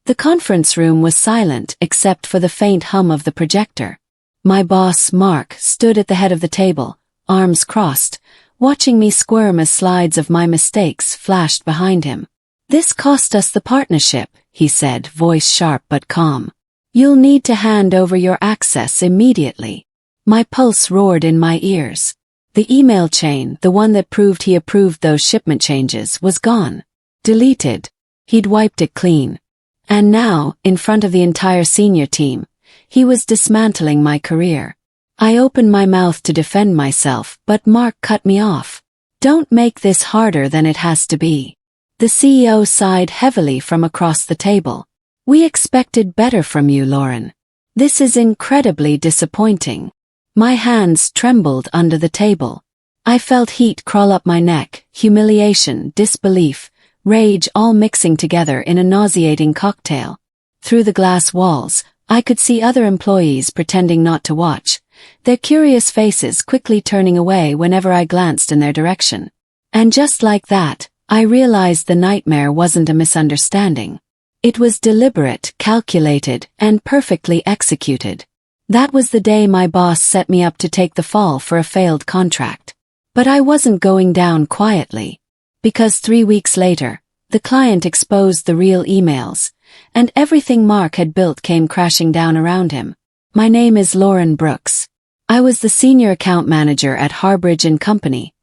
The conference room was silent except for the faint hum of the projector. My boss, Mark, stood at the head of the table, arms crossed, watching me squirm as slides of my mistakes flashed behind him. "This cost us the partnership," he said, voice sharp but calm. "You'll need to hand over your access immediately." My pulse roared in my ears. The email chain, the one that proved he approved those shipment changes, was gone. Deleted. He'd wiped it clean. And now, in front of the entire senior team, he was dismantling my career. I opened my mouth to defend myself, but Mark cut me off. "Don't make this harder than it has to be." The CEO sighed heavily from across the table. "We expected better from you, Lauren. This is incredibly disappointing." My hands trembled under the table. I felt heat crawl up my neck, humiliation, disbelief, rage all mixing together in a nauseating cocktail. Through the glass walls, I could see other employees pretending not to watch, their curious faces quickly turning away whenever I glanced in their direction. And just like that, I realized the nightmare wasn't a misunderstanding. It was deliberate, calculated, and perfectly executed. That was the day my boss set me up to take the fall for a failed contract. But I wasn't going down quietly. Because 3 weeks later, the client exposed the real emails, and everything Mark had built came crashing down around him. My name is Lauren Brooks. I was the senior account manager at Harbridge & Company,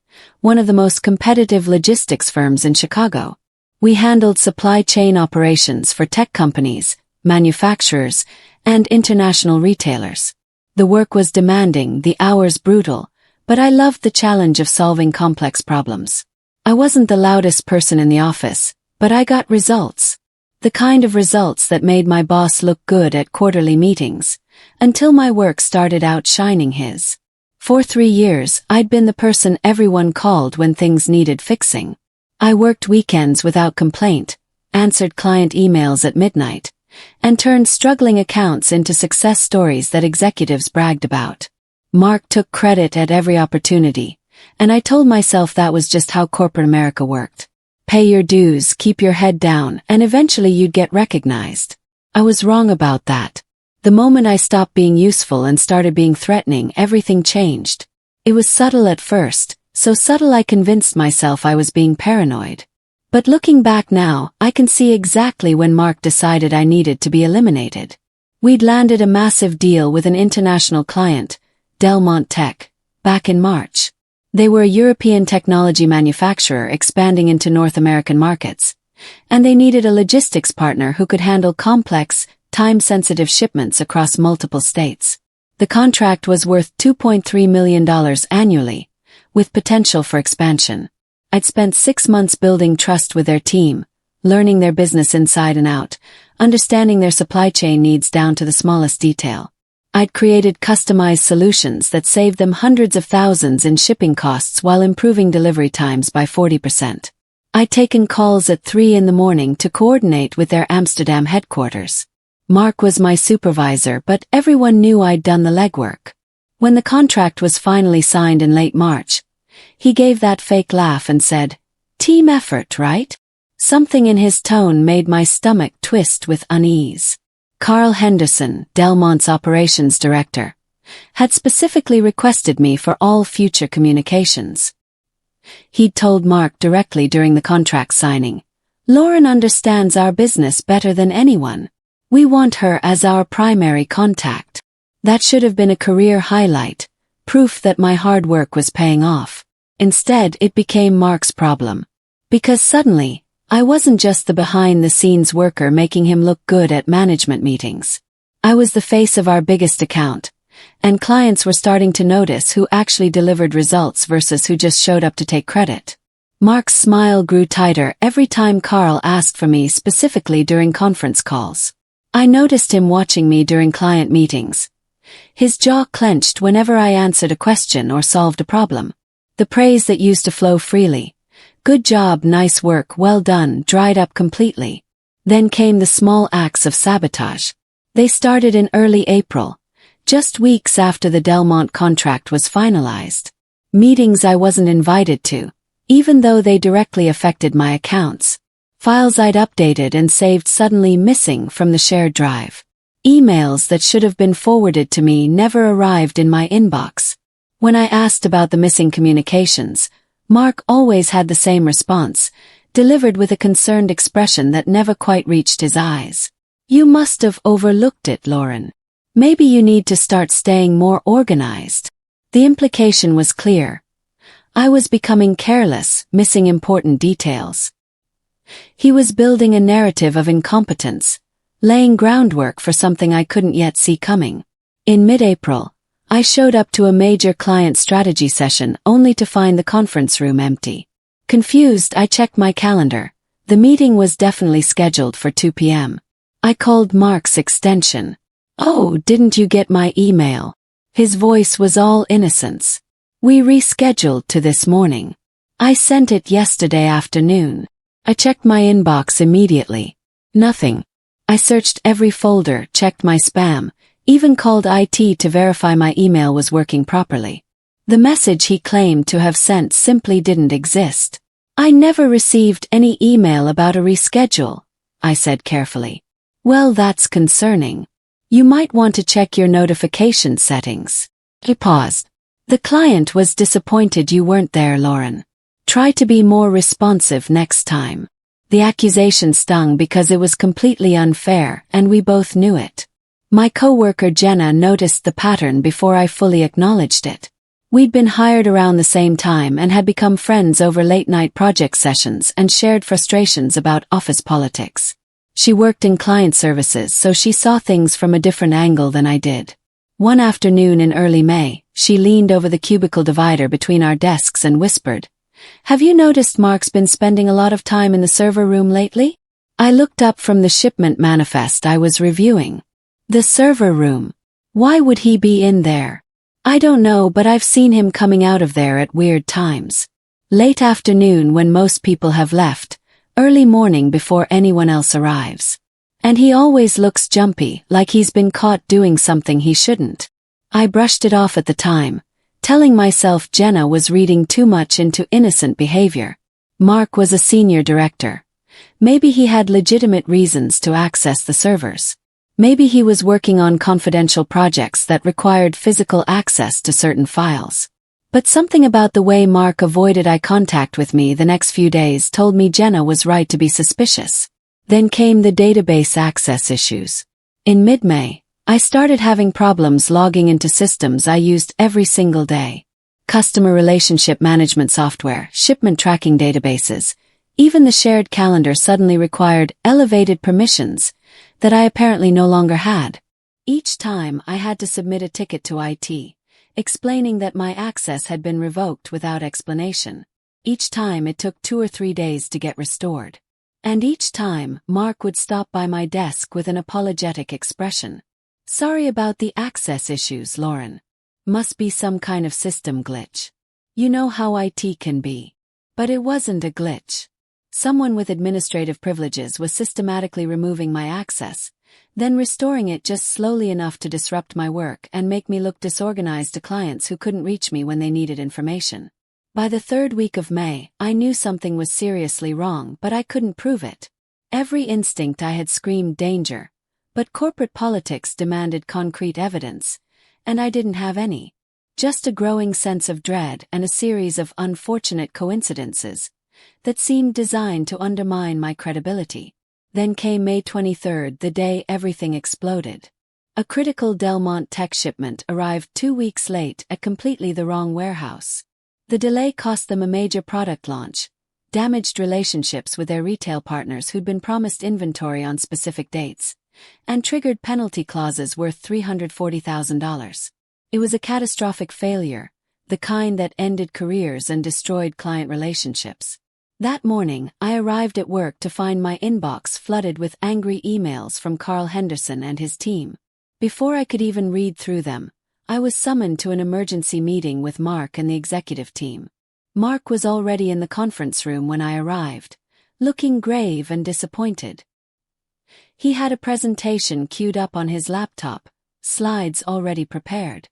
one of the most competitive logistics firms in Chicago. We handled supply chain operations for tech companies, manufacturers, and international retailers. The work was demanding, the hours brutal, but I loved the challenge of solving complex problems. I wasn't the loudest person in the office, but I got results. The kind of results that made my boss look good at quarterly meetings, until my work started outshining his. For 3 years, I'd been the person everyone called when things needed fixing. I worked weekends without complaint, answered client emails at midnight, and turned struggling accounts into success stories that executives bragged about. Mark took credit at every opportunity, and I told myself that was just how corporate America worked. Pay your dues, keep your head down, and eventually you'd get recognized. I was wrong about that. The moment I stopped being useful and started being threatening, everything changed. It was subtle at first, so subtle I convinced myself I was being paranoid. But looking back now, I can see exactly when Mark decided I needed to be eliminated. We'd landed a massive deal with an international client, Delmont Tech, back in March. They were a European technology manufacturer expanding into North American markets, and they needed a logistics partner who could handle complex, time-sensitive shipments across multiple states. The contract was worth $2.3 million annually, with potential for expansion. I'd spent 6 months building trust with their team, learning their business inside and out, understanding their supply chain needs down to the smallest detail. I'd created customized solutions that saved them hundreds of thousands in shipping costs while improving delivery times by 40%. I'd taken calls at 3 in the morning to coordinate with their Amsterdam headquarters. Mark was my supervisor, but everyone knew I'd done the legwork. When the contract was finally signed in late March, he gave that fake laugh and said, "Team effort, right?" Something in his tone made my stomach twist with unease. Carl Henderson, Delmont's operations director, had specifically requested me for all future communications. He'd told Mark directly during the contract signing, "Lauren understands our business better than anyone. We want her as our primary contact." That should have been a career highlight, proof that my hard work was paying off. Instead, it became Mark's problem. Because suddenly, I wasn't just the behind-the-scenes worker making him look good at management meetings. I was the face of our biggest account, and clients were starting to notice who actually delivered results versus who just showed up to take credit. Mark's smile grew tighter every time Carl asked for me, specifically during conference calls. I noticed him watching me during client meetings. His jaw clenched whenever I answered a question or solved a problem. The praise that used to flow freely, "Good job, nice work, well done," dried up completely. Then came the small acts of sabotage. They started in early April, just weeks after the Delmont contract was finalized. Meetings I wasn't invited to, even though they directly affected my accounts. Files I'd updated and saved suddenly missing from the shared drive. Emails that should have been forwarded to me never arrived in my inbox. When I asked about the missing communications, Mark always had the same response, delivered with a concerned expression that never quite reached his eyes. "You must have overlooked it, Lauren. Maybe you need to start staying more organized." The implication was clear. I was becoming careless, missing important details. He was building a narrative of incompetence, laying groundwork for something I couldn't yet see coming. In mid-April, I showed up to a major client strategy session only to find the conference room empty. Confused, I checked my calendar. The meeting was definitely scheduled for 2 p.m. I called Mark's extension. "Oh, didn't you get my email?" His voice was all innocence. "We rescheduled to this morning. I sent it yesterday afternoon." I checked my inbox immediately. Nothing. I searched every folder, checked my spam, even called IT to verify my email was working properly. The message he claimed to have sent simply didn't exist. "I never received any email about a reschedule," I said carefully. "Well, that's concerning. You might want to check your notification settings." He paused. "The client was disappointed you weren't there, Lauren. Try to be more responsive next time." The accusation stung because it was completely unfair, and we both knew it. My coworker Jenna noticed the pattern before I fully acknowledged it. We'd been hired around the same time and had become friends over late-night project sessions and shared frustrations about office politics. She worked in client services, so she saw things from a different angle than I did. One afternoon in early May, she leaned over the cubicle divider between our desks and whispered, "Have you noticed Mark's been spending a lot of time in the server room lately?" I looked up from the shipment manifest I was reviewing. The server room. Why would he be in there? I don't know, but I've seen him coming out of there at weird times. Late afternoon when most people have left, early morning before anyone else arrives. And he always looks jumpy, like he's been caught doing something he shouldn't. I brushed it off at the time, telling myself Jenna was reading too much into innocent behavior. Mark was a senior director. Maybe he had legitimate reasons to access the servers. Maybe he was working on confidential projects that required physical access to certain files. But something about the way Mark avoided eye contact with me the next few days told me Jenna was right to be suspicious. Then came the database access issues. In mid-May, I started having problems logging into systems I used every single day. Customer relationship management software, shipment tracking databases, even the shared calendar suddenly required elevated permissions that I apparently no longer had. Each time I had to submit a ticket to IT, explaining that my access had been revoked without explanation. Each time it took 2 or 3 days to get restored. And each time Mark would stop by my desk with an apologetic expression. "Sorry about the access issues, Lauren. Must be some kind of system glitch. You know how IT can be." But it wasn't a glitch. Someone with administrative privileges was systematically removing my access, then restoring it just slowly enough to disrupt my work and make me look disorganized to clients who couldn't reach me when they needed information. By the 3rd week of May, I knew something was seriously wrong, but I couldn't prove it. Every instinct I had screamed danger. But corporate politics demanded concrete evidence, and I didn't have any. Just a growing sense of dread and a series of unfortunate coincidences that seemed designed to undermine my credibility. Then came May 23rd, the day everything exploded. A critical Delmont tech shipment arrived 2 weeks late at completely the wrong warehouse. The delay cost them a major product launch, damaged relationships with their retail partners who'd been promised inventory on specific dates, and triggered penalty clauses worth $340,000. It was a catastrophic failure, the kind that ended careers and destroyed client relationships. That morning, I arrived at work to find my inbox flooded with angry emails from Carl Henderson and his team. Before I could even read through them, I was summoned to an emergency meeting with Mark and the executive team. Mark was already in the conference room when I arrived, looking grave and disappointed. He had a presentation queued up on his laptop, slides already prepared.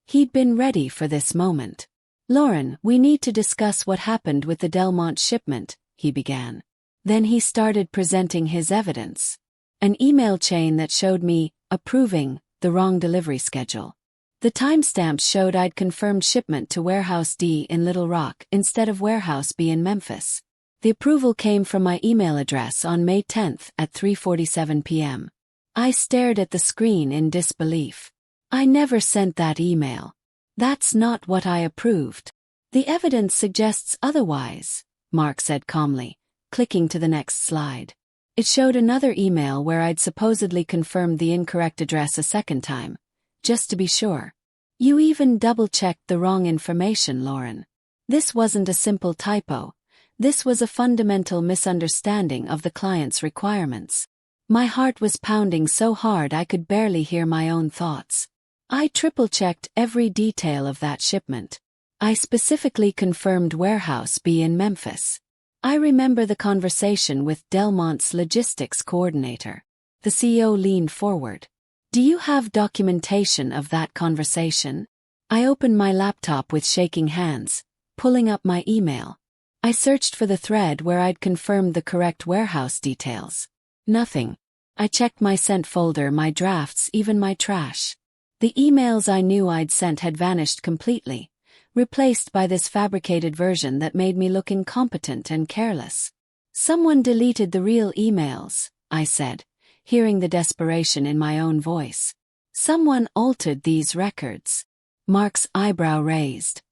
He'd been ready for this moment. "Lauren, we need to discuss what happened with the Delmont shipment," he began. Then he started presenting his evidence. An email chain that showed me approving the wrong delivery schedule. The timestamps showed I'd confirmed shipment to Warehouse D in Little Rock instead of Warehouse B in Memphis. The approval came from my email address on May 10th at 3:47 p.m. I stared at the screen in disbelief. I never sent that email. That's not what I approved. The evidence suggests otherwise, Mark said calmly, clicking to the next slide. It showed another email where I'd supposedly confirmed the incorrect address a second time, just to be sure. You even double-checked the wrong information, Lauren. This wasn't a simple typo. This was a fundamental misunderstanding of the client's requirements. My heart was pounding so hard I could barely hear my own thoughts. I triple-checked every detail of that shipment. I specifically confirmed Warehouse B in Memphis. I remember the conversation with Delmont's logistics coordinator. The CEO leaned forward. Do you have documentation of that conversation? I opened my laptop with shaking hands, pulling up my email. I searched for the thread where I'd confirmed the correct warehouse details. Nothing. I checked my sent folder, my drafts, even my trash. The emails I knew I'd sent had vanished completely, replaced by this fabricated version that made me look incompetent and careless. Someone deleted the real emails, I said, hearing the desperation in my own voice. Someone altered these records. Mark's eyebrow raised.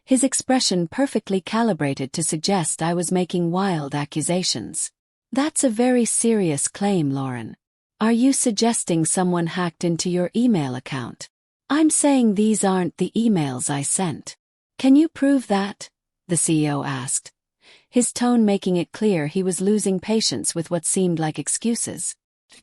His expression perfectly calibrated to suggest I was making wild accusations. That's a very serious claim, Lauren. Are you suggesting someone hacked into your email account? I'm saying these aren't the emails I sent. Can you prove that? The CEO asked, his tone making it clear he was losing patience with what seemed like excuses.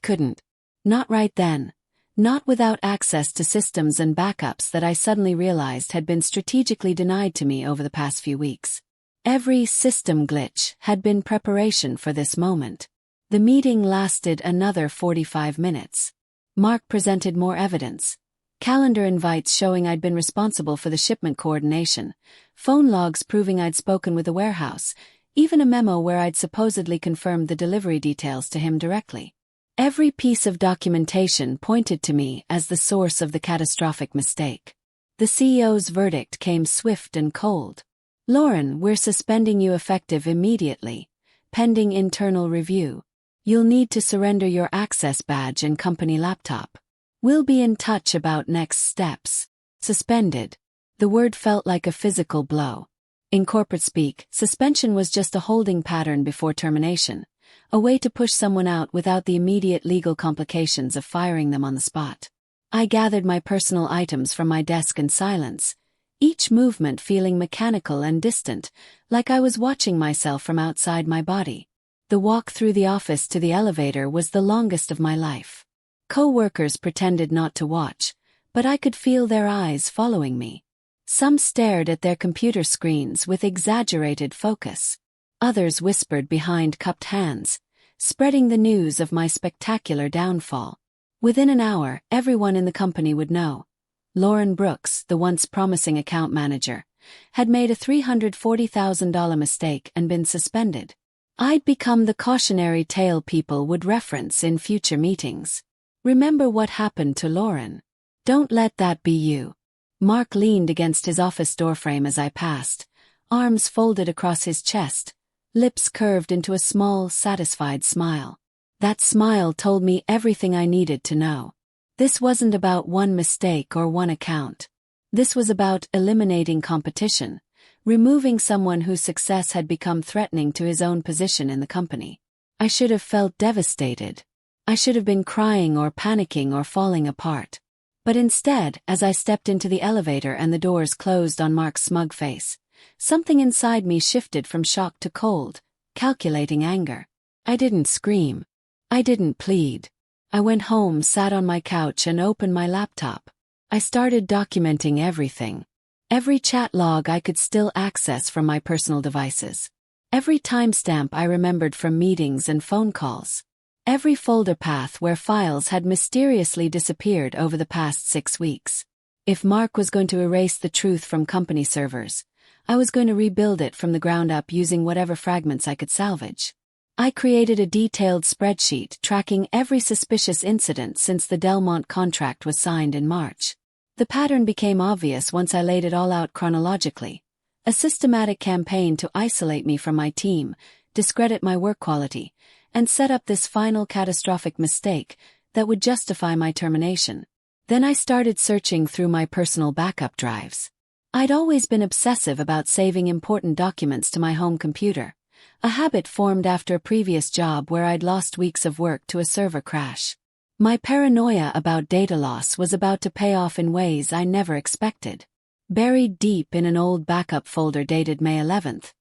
Couldn't. Not right then. Not without access to systems and backups that I suddenly realized had been strategically denied to me over the past few weeks. Every system glitch had been preparation for this moment. The meeting lasted another 45 minutes. Mark presented more evidence. Calendar invites showing I'd been responsible for the shipment coordination, phone logs proving I'd spoken with the warehouse, even a memo where I'd supposedly confirmed the delivery details to him directly. Every piece of documentation pointed to me as the source of the catastrophic mistake. The CEO's verdict came swift and cold. Lauren, we're suspending you effective immediately, pending internal review. You'll need to surrender your access badge and company laptop. We'll be in touch about next steps. Suspended. The word felt like a physical blow. In corporate speak, suspension was just a holding pattern before termination. A way to push someone out without the immediate legal complications of firing them on the spot. I gathered my personal items from my desk in silence, each movement feeling mechanical and distant, like I was watching myself from outside my body. The walk through the office to the elevator was the longest of my life. Co-workers pretended not to watch, but I could feel their eyes following me. Some stared at their computer screens with exaggerated focus. Others whispered behind cupped hands, spreading the news of my spectacular downfall. Within an hour, everyone in the company would know. Lauren Brooks, the once promising account manager, had made a $340,000 mistake and been suspended. I'd become the cautionary tale people would reference in future meetings. Remember what happened to Lauren. Don't let that be you. Mark leaned against his office doorframe as I passed, arms folded across his chest, lips curved into a small, satisfied smile. That smile told me everything I needed to know. This wasn't about one mistake or one account. This was about eliminating competition, removing someone whose success had become threatening to his own position in the company. I should have felt devastated. I should have been crying or panicking or falling apart. But instead, as I stepped into the elevator and the doors closed on Mark's smug face, something inside me shifted from shock to cold, calculating anger. I didn't scream. I didn't plead. I went home, sat on my couch and opened my laptop. I started documenting everything. Every chat log I could still access from my personal devices. Every timestamp I remembered from meetings and phone calls. Every folder path where files had mysteriously disappeared over the past 6 weeks. If Mark was going to erase the truth from company servers, I was going to rebuild it from the ground up using whatever fragments I could salvage. I created a detailed spreadsheet tracking every suspicious incident since the Delmont contract was signed in March. The pattern became obvious once I laid it all out chronologically. A systematic campaign to isolate me from my team, discredit my work quality, and set up this final catastrophic mistake that would justify my termination. Then I started searching through my personal backup drives. I'd always been obsessive about saving important documents to my home computer, a habit formed after a previous job where I'd lost weeks of work to a server crash. My paranoia about data loss was about to pay off in ways I never expected. Buried deep in an old backup folder dated May 11th,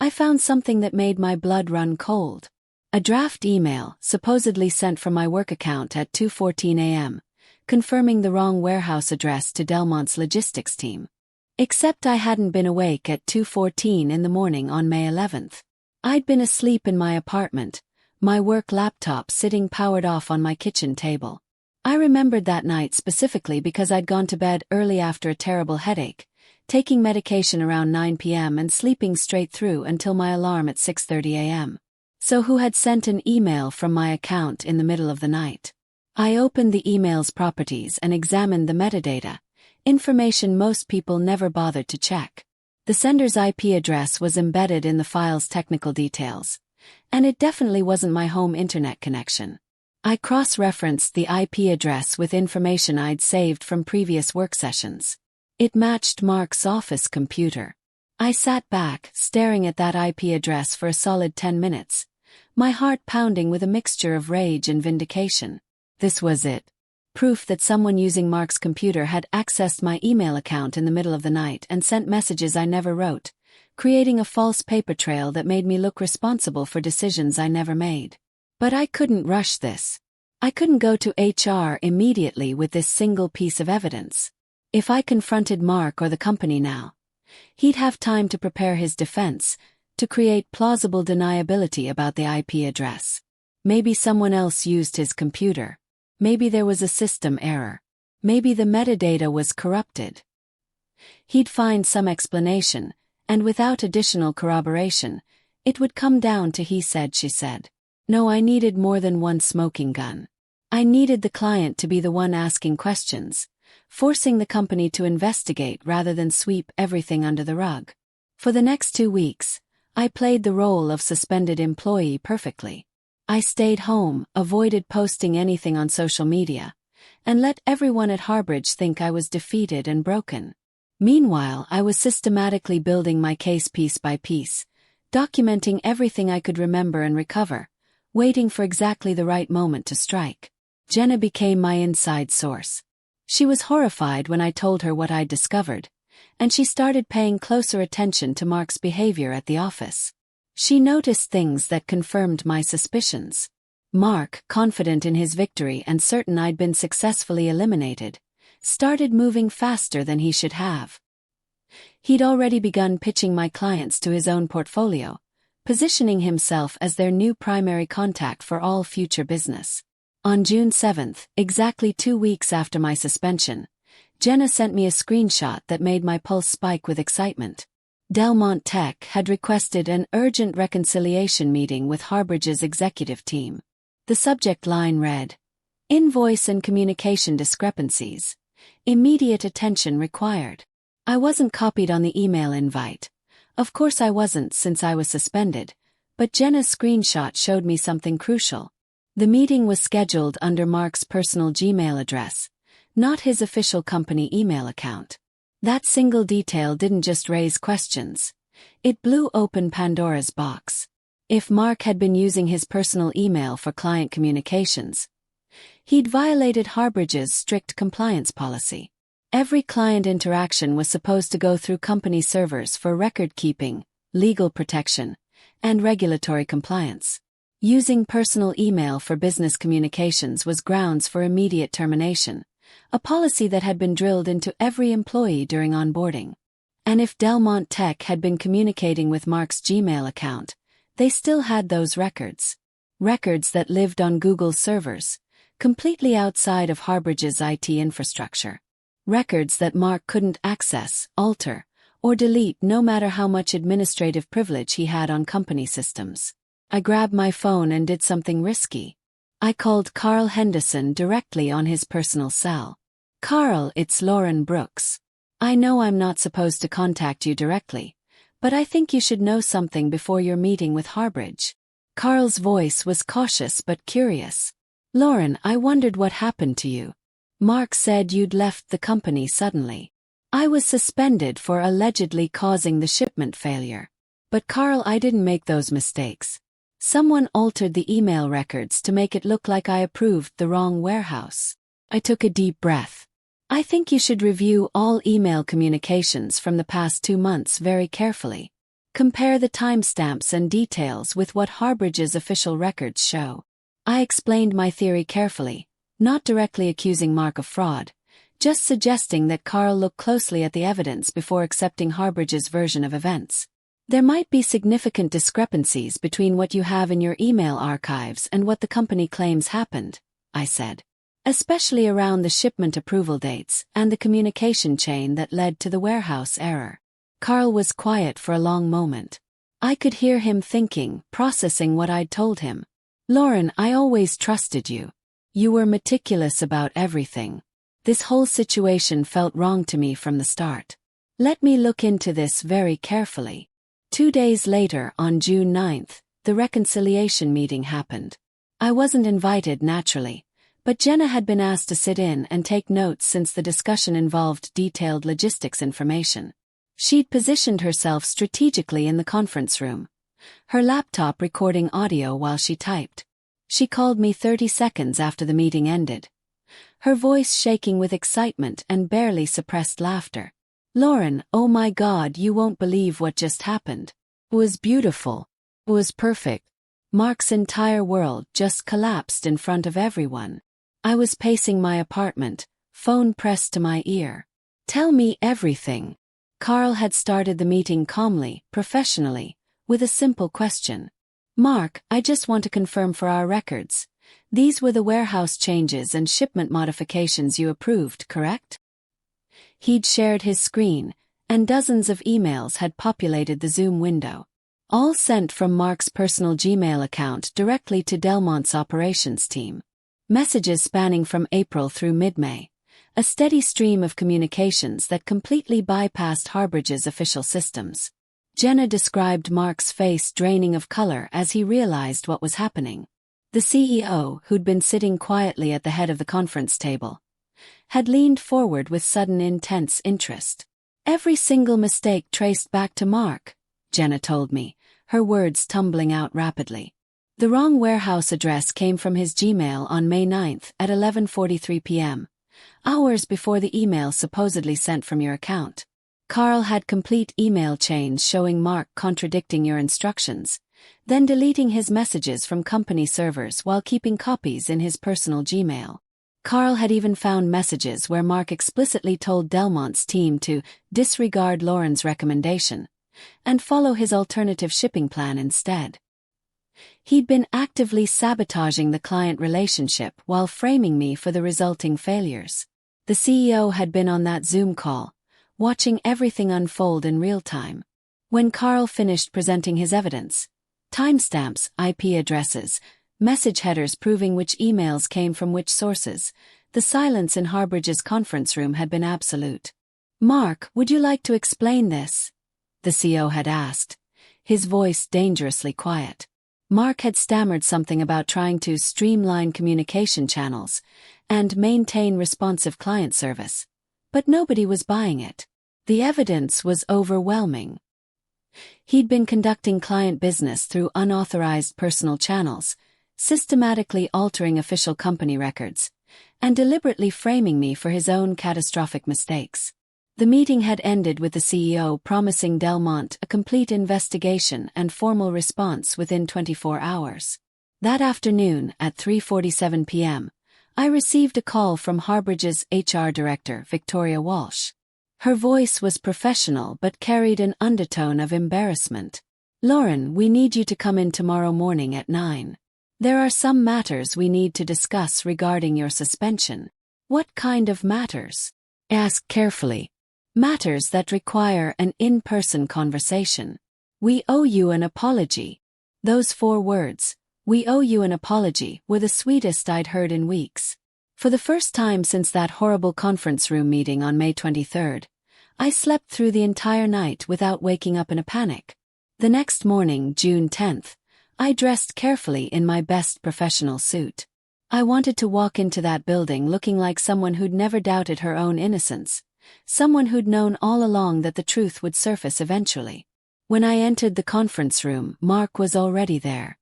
I found something that made my blood run cold. A draft email, supposedly sent from my work account at 2:14 a.m., confirming the wrong warehouse address to Delmont's logistics team. Except I hadn't been awake at 2:14 in the morning on May 11th. I'd been asleep in my apartment, my work laptop sitting powered off on my kitchen table. I remembered that night specifically because I'd gone to bed early after a terrible headache, taking medication around 9 p.m. and sleeping straight through until my alarm at 6:30 a.m. So who had sent an email from my account in the middle of the night? I opened the email's properties and examined the metadata, information most people never bothered to check. The sender's IP address was embedded in the file's technical details, and it definitely wasn't my home internet connection. I cross-referenced the IP address with information I'd saved from previous work sessions. It matched Mark's office computer. I sat back, staring at that IP address for a solid 10 minutes, my heart pounding with a mixture of rage and vindication. This was it. Proof that someone using Mark's computer had accessed my email account in the middle of the night and sent messages I never wrote, creating a false paper trail that made me look responsible for decisions I never made. But I couldn't rush this. I couldn't go to HR immediately with this single piece of evidence. If I confronted Mark or the company now, he'd have time to prepare his defense, to create plausible deniability about the IP address. Maybe someone else used his computer. Maybe there was a system error. Maybe the metadata was corrupted. He'd find some explanation, and without additional corroboration, it would come down to he said, she said. No, I needed more than one smoking gun. I needed the client to be the one asking questions, forcing the company to investigate rather than sweep everything under the rug. For the next 2 weeks, I played the role of suspended employee perfectly. I stayed home, avoided posting anything on social media, and let everyone at Harbridge think I was defeated and broken. Meanwhile, I was systematically building my case piece by piece, documenting everything I could remember and recover, waiting for exactly the right moment to strike. Jenna became my inside source. She was horrified when I told her what I'd discovered, and she started paying closer attention to Mark's behavior at the office. She noticed things that confirmed my suspicions. Mark, confident in his victory and certain I'd been successfully eliminated, started moving faster than he should have. He'd already begun pitching my clients to his own portfolio, positioning himself as their new primary contact for all future business. On June 7th, exactly 2 weeks after my suspension, Jenna sent me a screenshot that made my pulse spike with excitement. Delmont Tech had requested an urgent reconciliation meeting with Harbridge's executive team. The subject line read, "Invoice and communication discrepancies. Immediate attention required." I wasn't copied on the email invite. Of course I wasn't since I was suspended, but Jenna's screenshot showed me something crucial. The meeting was scheduled under Mark's personal Gmail address, not his official company email account. That single detail didn't just raise questions. It blew open Pandora's box. If Mark had been using his personal email for client communications, he'd violated Harbridge's strict compliance policy. Every client interaction was supposed to go through company servers for record-keeping, legal protection, and regulatory compliance. Using personal email for business communications was grounds for immediate termination, a policy that had been drilled into every employee during onboarding. And if Delmont Tech had been communicating with Mark's Gmail account, they still had those records. Records that lived on Google's servers, completely outside of Harbridge's IT infrastructure. Records that Mark couldn't access, alter, or delete no matter how much administrative privilege he had on company systems. I grabbed my phone and did something risky. I called Carl Henderson directly on his personal cell. "Carl, it's Lauren Brooks. I know I'm not supposed to contact you directly, but I think you should know something before your meeting with Harbridge." Carl's voice was cautious but curious. "Lauren, I wondered what happened to you. Mark said you'd left the company suddenly. I was suspended for allegedly causing the shipment failure. But Carl, I didn't make those mistakes. Someone altered the email records to make it look like I approved the wrong warehouse." I took a deep breath. "I think you should review all email communications from the past 2 months very carefully. Compare the timestamps and details with what Harbridge's official records show." I explained my theory carefully, not directly accusing Mark of fraud, just suggesting that Carl look closely at the evidence before accepting Harbridge's version of events. "There might be significant discrepancies between what you have in your email archives and what the company claims happened," I said. "Especially around the shipment approval dates and the communication chain that led to the warehouse error." Carl was quiet for a long moment. I could hear him thinking, processing what I'd told him. "Lauren, I always trusted you. You were meticulous about everything. This whole situation felt wrong to me from the start. Let me look into this very carefully." 2 days later, on June 9th, the reconciliation meeting happened. I wasn't invited naturally, but Jenna had been asked to sit in and take notes since the discussion involved detailed logistics information. She'd positioned herself strategically in the conference room, her laptop recording audio while she typed. She called me 30 seconds after the meeting ended, her voice shaking with excitement and barely suppressed laughter. "Lauren, oh my God, you won't believe what just happened. It was beautiful. It was perfect. Mark's entire world just collapsed in front of everyone." I was pacing my apartment, phone pressed to my ear. "Tell me everything." Carl had started the meeting calmly, professionally, with a simple question. "Mark, I just want to confirm for our records. These were the warehouse changes and shipment modifications you approved, correct?" He'd shared his screen, and dozens of emails had populated the Zoom window. All sent from Mark's personal Gmail account directly to Delmont's operations team. Messages spanning from April through mid-May. A steady stream of communications that completely bypassed Harbridge's official systems. Jenna described Mark's face draining of color as he realized what was happening. The CEO, who'd been sitting quietly at the head of the conference table, had leaned forward with sudden intense interest. "Every single mistake traced back to Mark," Jenna told me, her words tumbling out rapidly. "The wrong warehouse address came from his Gmail on May 9th at 11:43 p.m., hours before the email supposedly sent from your account. Carl had complete email chains showing Mark contradicting your instructions, then deleting his messages from company servers while keeping copies in his personal Gmail. Carl had even found messages where Mark explicitly told Delmont's team to disregard Lauren's recommendation and follow his alternative shipping plan instead. He'd been actively sabotaging the client relationship while framing me for the resulting failures. The CEO had been on that Zoom call, watching everything unfold in real time. When Carl finished presenting his evidence, timestamps, IP addresses, message headers proving which emails came from which sources, the silence in Harbridge's conference room had been absolute. "Mark, would you like to explain this?" the CEO had asked, his voice dangerously quiet. Mark had stammered something about trying to streamline communication channels and maintain responsive client service, but nobody was buying it. The evidence was overwhelming. He'd been conducting client business through unauthorized personal channels, systematically altering official company records, and deliberately framing me for his own catastrophic mistakes. The meeting had ended with the CEO promising Delmont a complete investigation and formal response within 24 hours. That afternoon, at 3:47 p.m., I received a call from Harbridge's HR director, Victoria Walsh. Her voice was professional but carried an undertone of embarrassment. "Lauren, we need you to come in tomorrow morning at 9. There are some matters we need to discuss regarding your suspension." "What kind of matters?" I asked carefully. "Matters that require an in-person conversation. We owe you an apology." Those 4 words, "We owe you an apology," were the sweetest I'd heard in weeks. For the first time since that horrible conference room meeting on May 23rd, I slept through the entire night without waking up in a panic. The next morning, June 10th, I dressed carefully in my best professional suit. I wanted to walk into that building looking like someone who'd never doubted her own innocence, someone who'd known all along that the truth would surface eventually. When I entered the conference room, Mark was already there.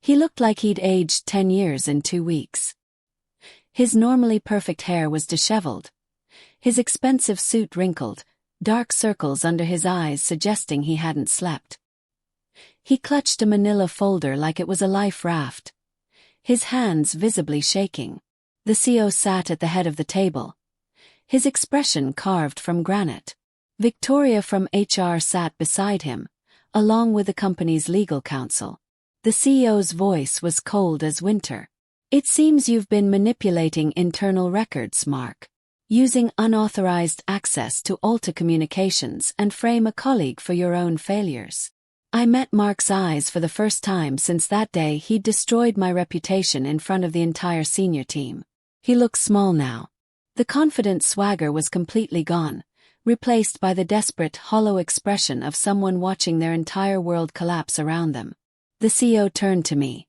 He looked like he'd aged 10 years in 2 weeks. His normally perfect hair was disheveled, his expensive suit wrinkled, dark circles under his eyes suggesting he hadn't slept. He clutched a manila folder like it was a life raft, his hands visibly shaking. The CEO sat at the head of the table, his expression carved from granite. Victoria from HR sat beside him, along with the company's legal counsel. The CEO's voice was cold as winter. "It seems you've been manipulating internal records, Mark. Using unauthorized access to alter communications and frame a colleague for your own failures." I met Mark's eyes for the first time since that day he'd destroyed my reputation in front of the entire senior team. He looked small now. The confident swagger was completely gone, replaced by the desperate, hollow expression of someone watching their entire world collapse around them. The CEO turned to me,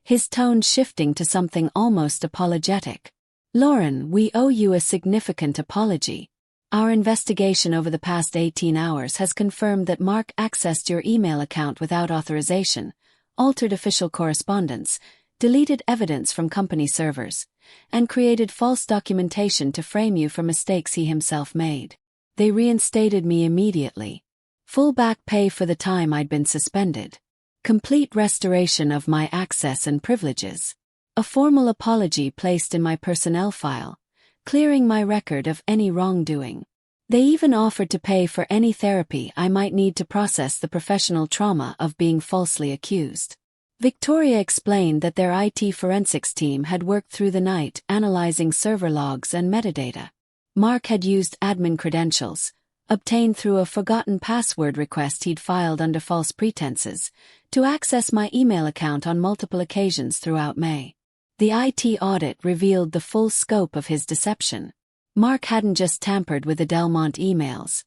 his tone shifting to something almost apologetic. "Lauren, we owe you a significant apology. Our investigation over the past 18 hours has confirmed that Mark accessed your email account without authorization, altered official correspondence, deleted evidence from company servers, and created false documentation to frame you for mistakes he himself made." They reinstated me immediately. Full back pay for the time I'd been suspended. Complete restoration of my access and privileges. A formal apology placed in my personnel file, clearing my record of any wrongdoing. They even offered to pay for any therapy I might need to process the professional trauma of being falsely accused. Victoria explained that their IT forensics team had worked through the night analyzing server logs and metadata. Mark had used admin credentials, obtained through a forgotten password request he'd filed under false pretenses, to access my email account on multiple occasions throughout May. The IT audit revealed the full scope of his deception. Mark hadn't just tampered with the Delmont emails.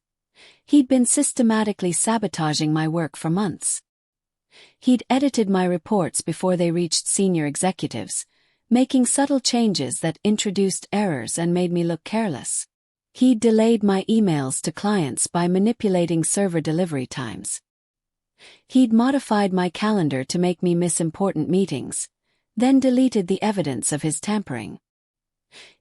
He'd been systematically sabotaging my work for months. He'd edited my reports before they reached senior executives, making subtle changes that introduced errors and made me look careless. He'd delayed my emails to clients by manipulating server delivery times. He'd modified my calendar to make me miss important meetings, then deleted the evidence of his tampering.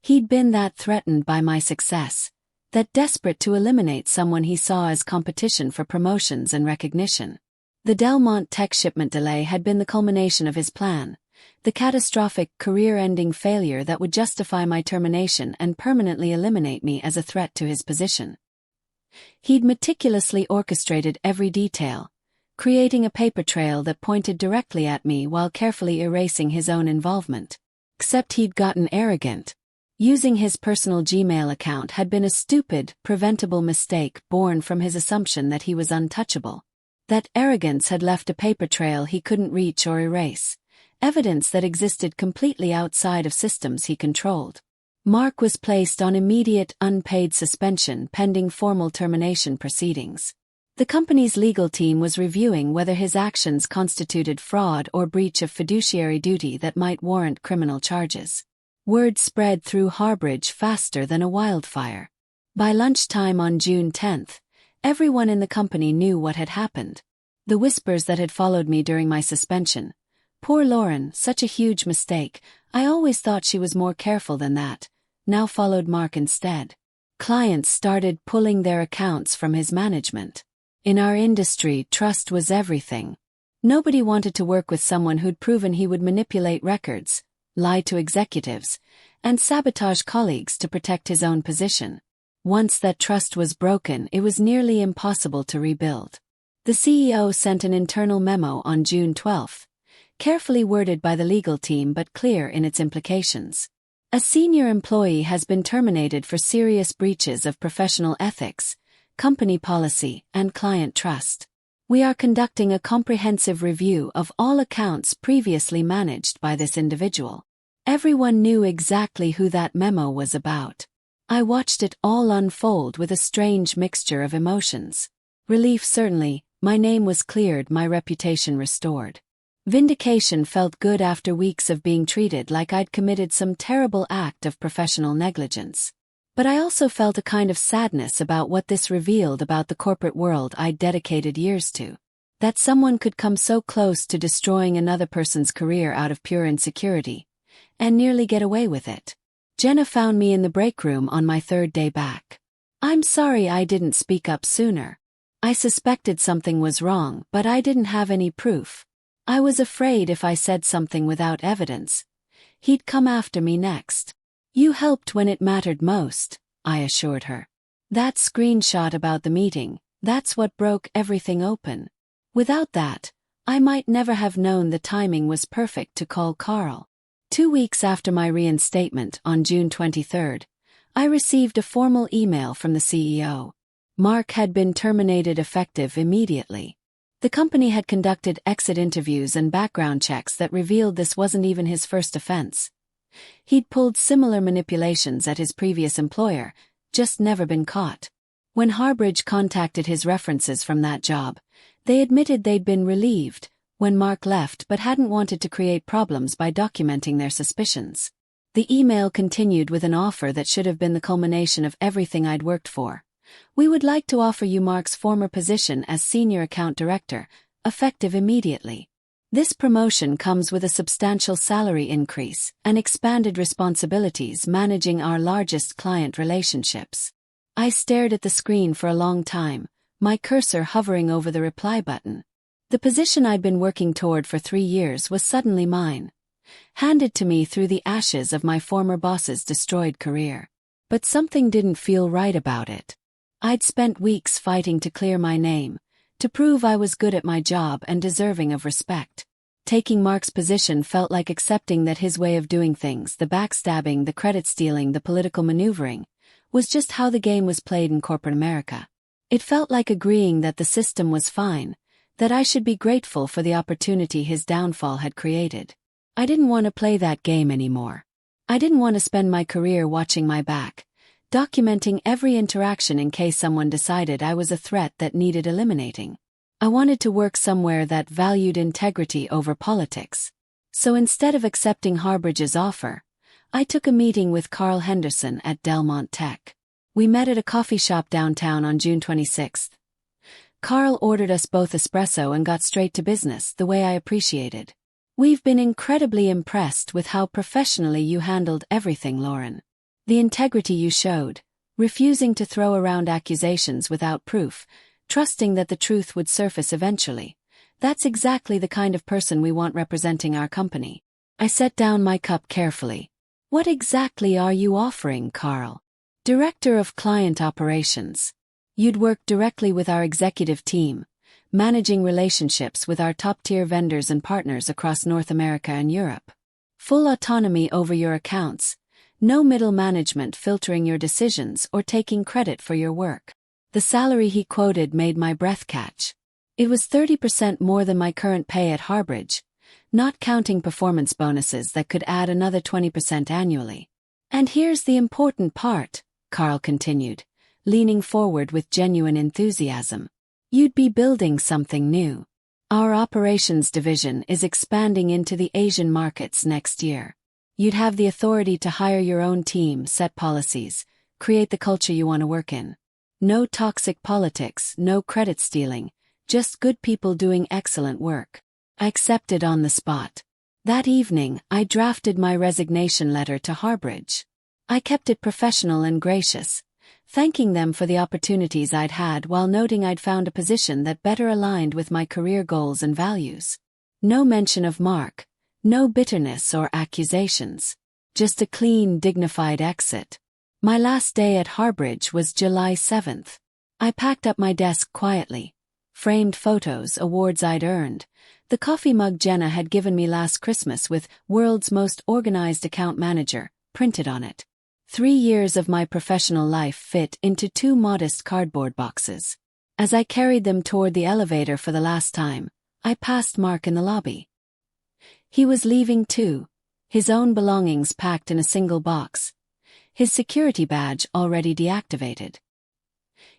He'd been that threatened by my success, that desperate to eliminate someone he saw as competition for promotions and recognition. The Delmont tech shipment delay had been the culmination of his plan, the catastrophic, career-ending failure that would justify my termination and permanently eliminate me as a threat to his position. He'd meticulously orchestrated every detail, creating a paper trail that pointed directly at me while carefully erasing his own involvement. Except he'd gotten arrogant. Using his personal Gmail account had been a stupid, preventable mistake born from his assumption that he was untouchable. That arrogance had left a paper trail he couldn't reach or erase, evidence that existed completely outside of systems he controlled. Mark was placed on immediate unpaid suspension pending formal termination proceedings. The company's legal team was reviewing whether his actions constituted fraud or breach of fiduciary duty that might warrant criminal charges. Word spread through Harbridge faster than a wildfire. By lunchtime on June 10th, everyone in the company knew what had happened. The whispers that had followed me during my suspension. "Poor Lauren, such a huge mistake, I always thought she was more careful than that," now followed Mark instead. Clients started pulling their accounts from his management. In our industry, trust was everything. Nobody wanted to work with someone who'd proven he would manipulate records, lie to executives, and sabotage colleagues to protect his own position. Once that trust was broken, it was nearly impossible to rebuild. The CEO sent an internal memo on June 12th, carefully worded by the legal team but clear in its implications. A senior employee has been terminated for serious breaches of professional ethics, company policy, and client trust. We are conducting a comprehensive review of all accounts previously managed by this individual. Everyone knew exactly who that memo was about. I watched it all unfold with a strange mixture of emotions. Relief certainly, my name was cleared, my reputation restored. Vindication felt good after weeks of being treated like I'd committed some terrible act of professional negligence. But I also felt a kind of sadness about what this revealed about the corporate world I'd dedicated years to. That someone could come so close to destroying another person's career out of pure insecurity, and nearly get away with it. Jenna found me in the break room on my third day back. I'm sorry I didn't speak up sooner. I suspected something was wrong, but I didn't have any proof. I was afraid if I said something without evidence, he'd come after me next. You helped when it mattered most, I assured her. That screenshot about the meeting, that's what broke everything open. Without that, I might never have known the timing was perfect to call Carl. 2 weeks after my reinstatement, on June 23rd, I received a formal email from the CEO. Mark had been terminated effective immediately. The company had conducted exit interviews and background checks that revealed this wasn't even his first offense. He'd pulled similar manipulations at his previous employer, just never been caught. When Harbridge contacted his references from that job, they admitted they'd been relieved when Mark left but hadn't wanted to create problems by documenting their suspicions. The email continued with an offer that should have been the culmination of everything I'd worked for. We would like to offer you Mark's former position as Senior Account Director, effective immediately. This promotion comes with a substantial salary increase and expanded responsibilities managing our largest client relationships. I stared at the screen for a long time, my cursor hovering over the reply button. The position I'd been working toward for 3 years was suddenly mine, handed to me through the ashes of my former boss's destroyed career. But something didn't feel right about it. I'd spent weeks fighting to clear my name, to prove I was good at my job and deserving of respect. Taking Mark's position felt like accepting that his way of doing things, the backstabbing, the credit stealing, the political maneuvering, was just how the game was played in corporate America. It felt like agreeing that the system was fine, that I should be grateful for the opportunity his downfall had created. I didn't want to play that game anymore. I didn't want to spend my career watching my back, documenting every interaction in case someone decided I was a threat that needed eliminating. I wanted to work somewhere that valued integrity over politics. So instead of accepting Harbridge's offer, I took a meeting with Carl Henderson at Delmont Tech. We met at a coffee shop downtown on June 26th. Carl ordered us both espresso and got straight to business, the way I appreciated. We've been incredibly impressed with how professionally you handled everything, Lauren. The integrity you showed, refusing to throw around accusations without proof, trusting that the truth would surface eventually. That's exactly the kind of person we want representing our company. I set down my cup carefully. What exactly are you offering, Carl? Director of Client Operations. You'd work directly with our executive team, managing relationships with our top-tier vendors and partners across North America and Europe. Full autonomy over your accounts. No middle management filtering your decisions or taking credit for your work. The salary he quoted made my breath catch. It was 30% more than my current pay at Harbridge, not counting performance bonuses that could add another 20% annually. And here's the important part, Carl continued, leaning forward with genuine enthusiasm. You'd be building something new. Our operations division is expanding into the Asian markets next year. You'd have the authority to hire your own team, set policies, create the culture you want to work in. No toxic politics, no credit stealing, just good people doing excellent work. I accepted on the spot. That evening, I drafted my resignation letter to Harbridge. I kept it professional and gracious, thanking them for the opportunities I'd had while noting I'd found a position that better aligned with my career goals and values. No mention of Mark. No bitterness or accusations. Just a clean, dignified exit. My last day at Harbridge was July 7th. I packed up my desk quietly. Framed photos, awards I'd earned. The coffee mug Jenna had given me last Christmas with "World's Most Organized Account Manager" printed on it. 3 years of my professional life fit into 2 modest cardboard boxes. As I carried them toward the elevator for the last time, I passed Mark in the lobby. He was leaving too, his own belongings packed in a single box, his security badge already deactivated.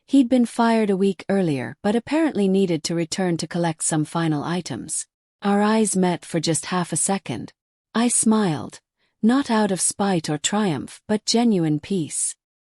He'd been fired a week earlier but apparently needed to return to collect some final items. Our eyes met for just half a second. I smiled, not out of spite or triumph but genuine peace.